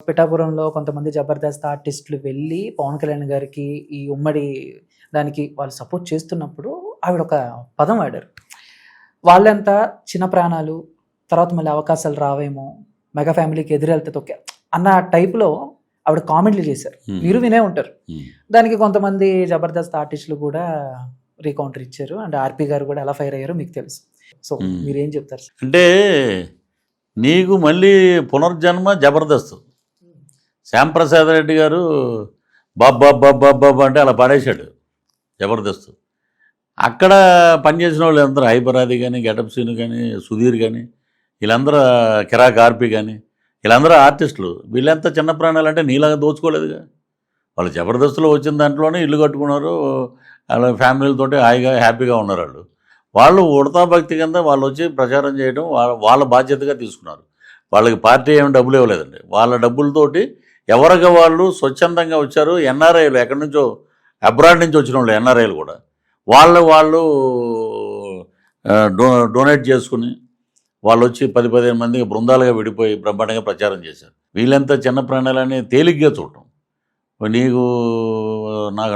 పిఠాపురంలో కొంతమంది జబర్దస్త్ ఆర్టిస్టులు వెళ్ళి పవన్ కళ్యాణ్ గారికి ఈ ఉమ్మడి దానికి వాళ్ళు సపోర్ట్ చేస్తున్నప్పుడు ఆవిడ ఒక పదం వాడారు. వాళ్ళంతా చిన్న ప్రాణాలు, తర్వాత మళ్ళీ అవకాశాలు రావేమో, మెగా ఫ్యామిలీకి ఎదురెళ్తే తొక్కే అన్న టైప్లో ఆవిడ కామెంట్లు చేశారు. మీరు వినే ఉంటారు. దానికి కొంతమంది జబర్దస్త్ ఆర్టిస్టులు కూడా రీకౌంటర్ ఇచ్చారు. అండ్ ఆర్పి గారు కూడా ఎలా ఫైర్ అయ్యారో మీకు తెలుసు. సో మీరేం చెప్తారు? అంటే నీకు మళ్ళీ పునర్జన్మ జబర్దస్త్. శ్యాంప్రసాద్ రెడ్డి గారు బాబా అంటే అలా పడేశాడు జబర్దస్త్. అక్కడ పనిచేసిన వాళ్ళు అందరూ హైపరాది కానీ, గెటప్ సీను కానీ, సుధీర్ కానీ, వీళ్ళందరూ కిరాక్ ఆర్పి కానీ, వీళ్ళందరూ ఆర్టిస్టులు. వీళ్ళంతా చిన్న ప్రాణాలు అంటే నీలాగా దోచుకోలేదుగా. వాళ్ళు జబర్దస్త్లో వచ్చిన దాంట్లోనే ఇల్లు కట్టుకున్నారు, వాళ్ళ ఫ్యామిలీలతోటి హాయిగా హ్యాపీగా ఉన్నారు. వాళ్ళు ఉడతా భక్తి కింద వాళ్ళు వచ్చి ప్రచారం చేయడం వాళ్ళ బాధ్యతగా తీసుకున్నారు. వాళ్ళకి పార్టీ ఏమి డబ్బులు ఇవ్వలేదండి. వాళ్ళ డబ్బులతోటి ఎవరికి వాళ్ళు స్వచ్ఛందంగా వచ్చారు. ఎన్ఆర్ఐలు ఎక్కడి నుంచో అబ్రాడ్ నుంచి వచ్చిన వాళ్ళు ఎన్ఆర్ఐలు కూడా వాళ్ళు డొనేట్ చేసుకుని వాళ్ళు వచ్చి 10-15 మందికి బృందాలుగా విడిపోయి బ్రహ్మాండంగా ప్రచారం చేశారు. వీళ్ళంతా చిన్న ప్రాణాలని తేలిగ్గా చూడటం. నీకు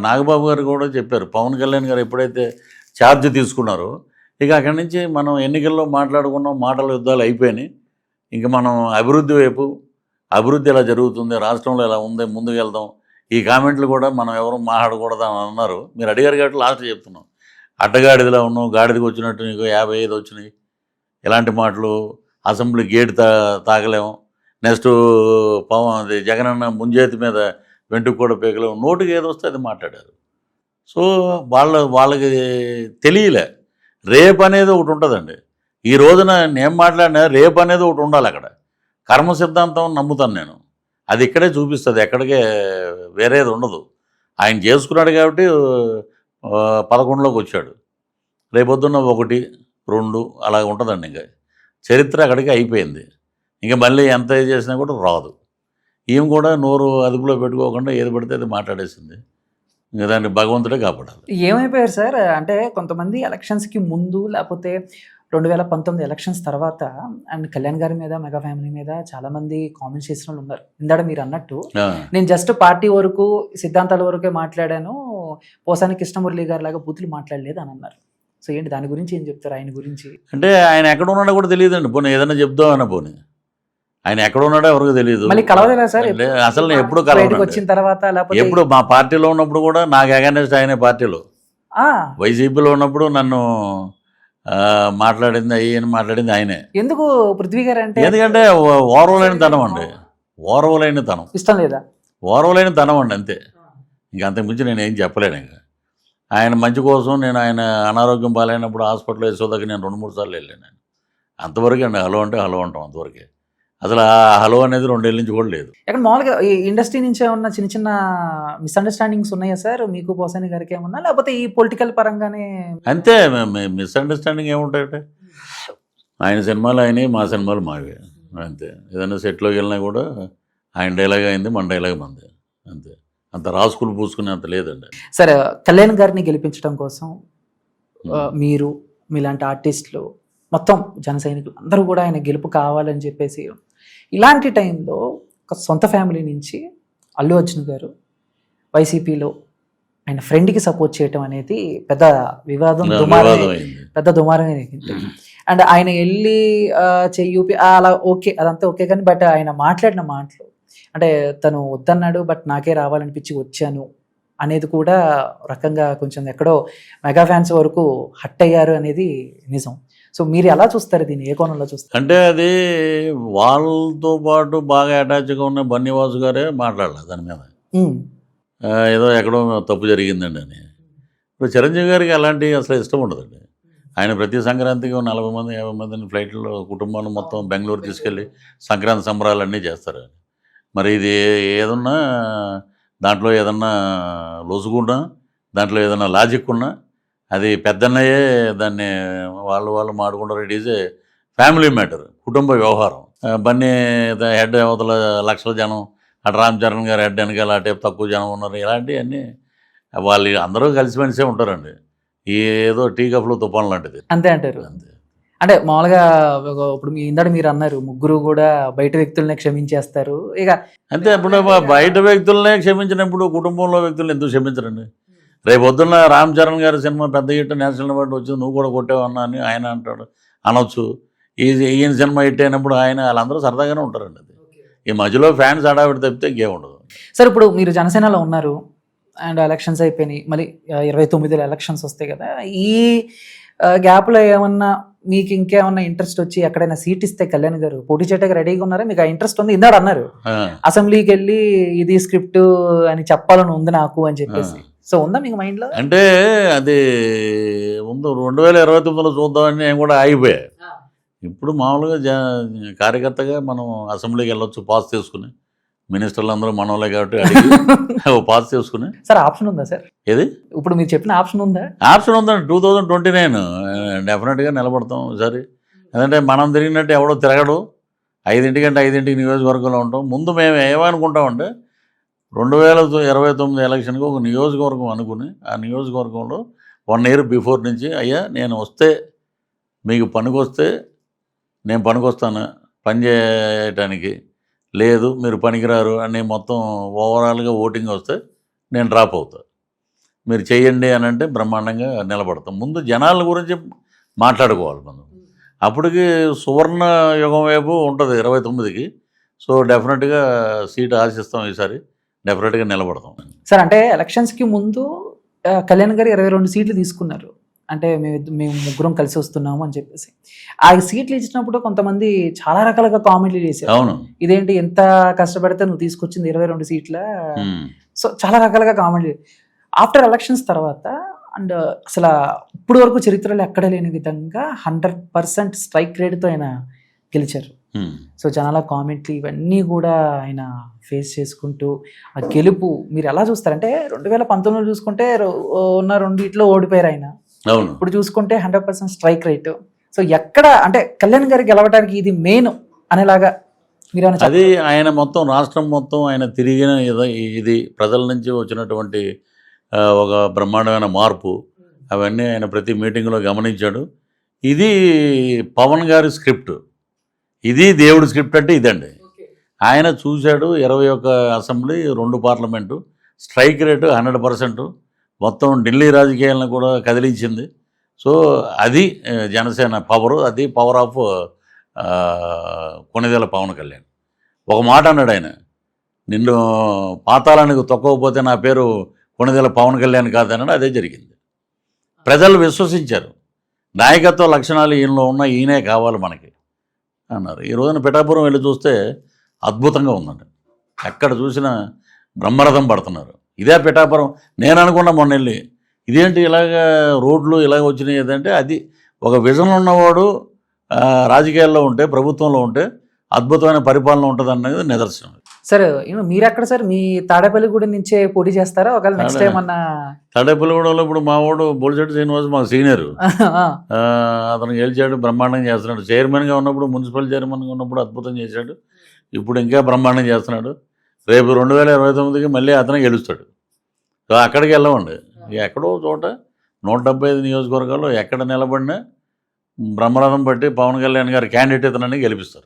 నాగబాబు గారు కూడా చెప్పారు, పవన్ కళ్యాణ్ గారు ఎప్పుడైతే ఛార్జ్ తీసుకున్నారో ఇక అక్కడి నుంచి మనం ఎన్నికల్లో మాట్లాడుకున్నాం, మాటల యుద్ధాలు అయిపోయినాయి. ఇంక మనం అభివృద్ధి వైపు, అభివృద్ధి ఎలా జరుగుతుంది, రాష్ట్రంలో ఎలా ఉంది, ముందుకు వెళ్దాం. ఈ కామెంట్లు కూడా మనం ఎవరు మాట్లాడకూడదు అని అన్నారు. మీరు అడిగారు కాబట్టి లాస్ట్ చెప్తున్నాం. అడ్డగాడిదిలా ఉన్నాం, గాడిదికి వచ్చినట్టు నీకు 55 వచ్చినాయి, ఇలాంటి మాటలు. అసెంబ్లీ గేట్ తాగలేము, నెక్స్ట్ అది జగనన్న ముంజేతి మీద వెంటుకు కూడా పీకలేము, నోటికి ఏదో వస్తే అది మాట్లాడారు. సో వాళ్ళకి తెలియలే రేపు అనేది ఒకటి ఉంటుందండి. ఈ రోజున నేను మాట్లాడినా రేపు అనేది ఒకటి ఉండాలి. అక్కడ కర్మ సిద్ధాంతం నమ్ముతాను నేను. అది ఇక్కడే చూపిస్తుంది, ఎక్కడికే వేరేది ఉండదు. ఆయన చేసుకున్నాడు కాబట్టి 11లోకి వచ్చాడు. రేపొద్దున్న 1, 2 అలా ఉంటుందండి. ఇంకా చరిత్ర అక్కడికి అయిపోయింది. ఇంకా మళ్ళీ ఎంత చేసినా కూడా రాదు. ఈమె కూడా నోరు అదుపులో పెట్టుకోకుండా ఏది పడితే అది మాట్లాడేసింది. ఇంకా దాన్ని భగవంతుడే కాపాడాలి. ఏమైపోయారు సార్ అంటే కొంతమంది ఎలక్షన్స్కి ముందు లేకపోతే 2019 ఎలక్షన్స్ తర్వాత అండ్ కళ్యాణ్ గారి మీద, మెగా ఫ్యామిలీ మీద చాలామంది కామెంట్స్ చేసిన వాళ్ళు ఉన్నారు. ఇందాక మీరు అన్నట్టు నేను జస్ట్ పార్టీ వరకు, సిద్ధాంతాల వరకే మాట్లాడాను, పోసాని కృష్ణమురళి గారి లాగా బూతులు మాట్లాడలేదు అని అన్నారు. సో ఏంటి దాని గురించి ఏం చెప్తారు? ఆయన గురించి అంటే ఆయన ఎక్కడ ఉన్నాడో కూడా తెలియదండి. పోనీ ఏదైనా చెప్దామన్నా పోనీ ఆయన ఎక్కడ ఉన్నాడో ఎవరికి తెలియదు. మళ్ళీ కలవలేదా సార్? అసలు నేను ఎప్పుడు కలవలేదు. వచ్చిన తర్వాత ఎప్పుడు మా పార్టీలో ఉన్నప్పుడు కూడా నాకు అగైనెస్ట్ ఆయనే. పార్టీలో వైసీపీలో ఉన్నప్పుడు నన్ను మాట్లాడింది ఆయనే. ఎందుకు పృథ్వీ గారు అంటే? ఎందుకంటే ఓర్వలేని తనం అండి, ఓర్వలేని తనం. ఇష్టం లేదా? ఓర్వలేని తనం అండి, అంతే. ఇంక అంతకుమించి నేను ఏం చెప్పలేను. ఇంకా ఆయన మంచి కోసం నేను ఆయన అనారోగ్యం పాలైనప్పుడు హాస్పిటల్లో వేసేదాకా నేను 2-3 సార్లు వెళ్ళాను. అంతవరకు అండి. హలో అంటే హలో అంటాం, అంతవరకే. అసలు ఆ హలో అనేది 2 ఏళ్ళ నుంచి కూడా లేదు. ఇక్కడ మామూలుగా ఈ ఇండస్ట్రీ నుంచి ఏమన్నా చిన్న చిన్న మిస్అండర్స్టాండింగ్స్ ఉన్నాయా సార్ మీకు, పోసాని గారికి ఏమన్నా, లేకపోతే ఈ పొలిటికల్ పరంగానే? అంతే, మిస్అండర్స్టాండింగ్ ఏముంటాయంటే ఆయన సినిమాలు ఆయనే, మా సినిమాలు మావే, అంతే. ఏదైనా సెట్లోకి వెళ్ళినా కూడా ఆయన డైలాగ్ అయింది, మన డైలాగ్ మంది, అంతే. అంత రాసుకులు పూసుకునే అంత లేదండి. సరే, కళ్యాణ్ గారిని గెలిపించడం కోసం మీరు, మీలాంటి ఆర్టిస్టులు, మొత్తం జన సైనికులు అందరూ కూడా ఆయన గెలుపు కావాలని చెప్పేసి, ఇలాంటి టైంలో ఒక సొంత ఫ్యామిలీ నుంచి అల్లు అర్జున్ గారు వైసీపీలో ఆయన ఫ్రెండ్కి సపోర్ట్ చేయటం అనేది పెద్ద వివాదం, పెద్ద దుమారం. అండ్ ఆయన వెళ్ళి చెయ్యూపి అలా ఓకే, అదంతా ఓకే, కానీ బట్ ఆయన మాట్లాడిన మాటలు అంటే తను వద్దన్నాడు, బట్ నాకే రావాలనిపించి వచ్చాను అనేది కూడా రకంగా కొంచెం ఎక్కడో మెగా ఫ్యాన్స్ వరకు హట్ అయ్యారు అనేది నిజం. సో మీరు ఎలా చూస్తారు దీన్ని, ఏ కోణంలో చూస్తారు? అంటే అది వాళ్ళతో పాటు బాగా అటాచ్గా ఉన్న బన్నీవాసు గారే మాట్లాడలేదు దాని మీద. ఏదో ఎక్కడో తప్పు జరిగిందండి అని. ఇప్పుడు చిరంజీవి గారికి అలాంటి అసలు ఇష్టం ఉండదండి. ఆయన ప్రతి సంక్రాంతికి 40 మంది 50 మందిని ఫ్లైట్లో కుటుంబాన్ని మొత్తం బెంగళూరు తీసుకెళ్ళి సంక్రాంతి సంబరాలన్నీ చేస్తారు. మరి ఇది ఏదన్నా దాంట్లో ఏదన్నా లొసుగున్నా, దాంట్లో ఏదన్నా లాజిక్ ఉన్నా అది పెద్దన్నయే దాన్ని వాళ్ళు మాడుకుంటారు. It is a family matter, కుటుంబ వ్యవహారం. బన్నీ హెడ్ అవతల లక్షల జనం, అటు రామ్ చరణ్ గారు హెడ్ వెనకాల అటే తక్కువ జనం ఉన్నారు. ఇలాంటివన్నీ వాళ్ళు అందరూ కలిసిమెలిసే ఉంటారండి. ఏదో టీ కప్లో తుఫాన్ లాంటిది, అంతే అంటారు. అంతే. అంటే మామూలుగా ఇప్పుడు మీ ఇందాక మీరు అన్నారు ముగ్గురు కూడా బయట వ్యక్తులనే క్షమించేస్తారు ఇక. అంతే. ఇప్పుడు బయట వ్యక్తులనే క్షమించినప్పుడు కుటుంబంలో వ్యక్తులను ఎందుకు క్షమించరండి? రేపు పొద్దున్న రామ్ చరణ్ గారి సినిమా పెద్ద హిట్, నేషనల్ అవార్డు వచ్చింది, నువ్వు కూడా కొట్టావు అన్నా అని ఆయన అంటాడు, అనొచ్చు. ఈయన సినిమా హిట్ అయినప్పుడు వాళ్ళందరూ సరదాగానే ఉంటారండి. అది ఈ మధ్యలో ఫ్యాన్స్ హడావిడి తప్పితే ఇంకేముండదు. సార్ ఇప్పుడు మీరు జనసేనలో ఉన్నారు అండ్ ఎలక్షన్స్ అయిపోయినాయి, మళ్ళీ 29లో ఎలక్షన్స్ వస్తాయి కదా, ఈ గ్యాప్లో ఏమన్నా మీకు ఇంకేమన్నా ఇంట్రెస్ట్ వచ్చి ఎక్కడైనా సీట్ ఇస్తే కళ్యాణ్ గారు పోటీ చేయడానికి రెడీగా ఉన్నారా? మీకు ఆ ఇంట్రెస్ట్ ఉంది? ఇందాడు అన్నారు అసెంబ్లీకి వెళ్ళి ఇది స్క్రిప్ట్ అని చెప్పాలని ఉంది నాకు అని చెప్పేసి, సో ఉందా మీకు మైండ్లో? అంటే అది ముందు 2029లో చూద్దామని నేను కూడా ఆగిపోయా. ఇప్పుడు మామూలుగా కార్యకర్తగా మనం అసెంబ్లీకి వెళ్ళొచ్చు, పాస్ తీసుకుని, మినిస్టర్లు అందరూ మనోళ్ళే కాబట్టి అడిగి పాస్ చేసుకుని. సార్ ఆప్షన్ ఉందా సార్? ఏది ఇప్పుడు మీరు చెప్పిన ఆప్షన్ ఉందా? ఆప్షన్ ఉందండి. 2029 డెఫినెట్గా నిలబడతాం ఈసారి. ఎందుకంటే మనం తిరిగినట్టు ఎవడో తిరగడు. 5 నియోజకవర్గంలో ఉంటాం. ముందు మేము ఏమనుకుంటామంటే 2029 ఎలక్షన్కి ఒక నియోజకవర్గం అనుకుని, ఆ నియోజకవర్గంలో 1 year బిఫోర్ నుంచి, అయ్యా నేను వస్తే మీకు పనికొస్తే నేను పనికొస్తాను పని చేయటానికి, లేదు మీరు పనికిరారు అని మొత్తం ఓవరాల్గా ఓటింగ్ వస్తే నేను డ్రాప్ అవుతా, మీరు చెయ్యండి అని అంటే బ్రహ్మాండంగా నిలబడతాం. ముందు జనాల గురించి మాట్లాడుకోవాలి మనం. అప్పటికి సువర్ణ యుగం వైపు ఉంటుంది 29కి. సో డెఫినెట్గా సీట్ ఆశిస్తాం ఈసారి, డెఫినెట్గా నిలబడతాం. సార్ అంటే ఎలక్షన్స్కి ముందు కళ్యాణ్ గారు 22 సీట్లు తీసుకున్నారు, అంటే మేము ముగ్గురం కలిసి వస్తున్నాము అని చెప్పేసి. ఆ సీట్లు ఇచ్చినప్పుడు కొంతమంది చాలా రకాలుగా కామెంట్లు చేశారు. అవును, ఇదేంటి ఎంత కష్టపడితే నువ్వు తీసుకొచ్చింది 22 సీట్ల, సో చాలా రకాలుగా కామెంట్లు. ఆఫ్టర్ ఎలక్షన్స్ తర్వాత అండ్ అసలు ఇప్పుడు వరకు చరిత్రలో ఎక్కడ లేని విధంగా 100% స్ట్రైక్ రేట్తో ఆయన గెలిచారు. సో జనాల కామెంట్లు ఇవన్నీ కూడా ఆయన ఫేస్ చేసుకుంటూ ఆ గెలుపు మీరు ఎలా చూస్తారంటే 2019లో చూసుకుంటే ఉన్న రెండిట్లో ఓడిపోయారు ఆయన. అవును, ఇప్పుడు చూసుకుంటే 100% స్ట్రైక్ రేట్. సో ఎక్కడ అంటే కళ్యాణ్ గారికి గెలవడానికి ఇది మెయిన్ అనేలాగా మీరు అది ఆయన మొత్తం రాష్ట్రం మొత్తం ఆయన తిరిగిన ఇది ప్రజల నుంచి వచ్చినటువంటి ఒక బ్రహ్మాండమైన మార్పు, అవన్నీ ఆయన ప్రతి మీటింగ్లో గమనించాడు. ఇది పవన్ గారి స్క్రిప్ట్, ఇది దేవుడి స్క్రిప్ట్ అంటే ఇదండి. ఆయన చూశాడు 21 అసెంబ్లీ, 2 పార్లమెంటు, స్ట్రైక్ రేటు 100%, మొత్తం ఢిల్లీ రాజకీయాలను కూడా కదిలించింది. సో అది జనసేన పవరు, అది పవర్ ఆఫ్ కొణిదెల పవన్ కళ్యాణ్. ఒక మాట అన్నాడు ఆయన, నిన్ను పాతాళానికి తొక్కకపోతే నా పేరు కొణిదెల పవన్ కళ్యాణ్ కాదన్నాడు. అదే జరిగింది. ప్రజలు విశ్వసించారు, నాయకత్వ లక్షణాలు ఈయనలో ఉన్న, ఈయనే కావాలి మనకి అన్నారు. ఈ రోజున పిఠాపురం వెళ్ళి చూస్తే అద్భుతంగా ఉందండి. ఎక్కడ చూసినా బ్రహ్మరథం పడుతున్నారు. ఇదే పిఠాపురం. నేను అనుకున్న మొన్న వెళ్ళి, ఇదేంటి ఇలాగ రోడ్లు ఇలాగ వచ్చినాయి ఏదంటే, అది ఒక విజన్ ఉన్నవాడు రాజకీయాల్లో ఉంటే, ప్రభుత్వంలో ఉంటే అద్భుతమైన పరిపాలన ఉంటుంది అన్నది నిదర్శనం. సార్ మీరు ఎక్కడ సార్, మీ తాడేపల్లిగూడెం నుంచే పోటీ చేస్తారా ఒకవేళ నెక్స్ట్ టైం అన్న? తాడేపల్లిగూడెంలో ఇప్పుడు మా వాడు బొలిశెట్టి శ్రీనివాస్ మాకు సీనియర్, అతను గెలిచాడు, బ్రహ్మాండంగా చేస్తున్నాడు. చైర్మన్గా ఉన్నప్పుడు, మున్సిపల్ చైర్మన్గా ఉన్నప్పుడు అద్భుతం చేశాడు. ఇప్పుడు ఇంకా బ్రహ్మాండం చేస్తున్నాడు. రేపు 2029కి మళ్ళీ అతనే గెలుస్తాడు. సో అక్కడికి వెళ్ళమండి. ఎక్కడో చోట 175 నియోజకవర్గాల్లో ఎక్కడ నిలబడినా బ్రహ్మరథం బట్టి పవన్ కళ్యాణ్ గారి క్యాండిడేట్ ఇతనని గెలిపిస్తారు.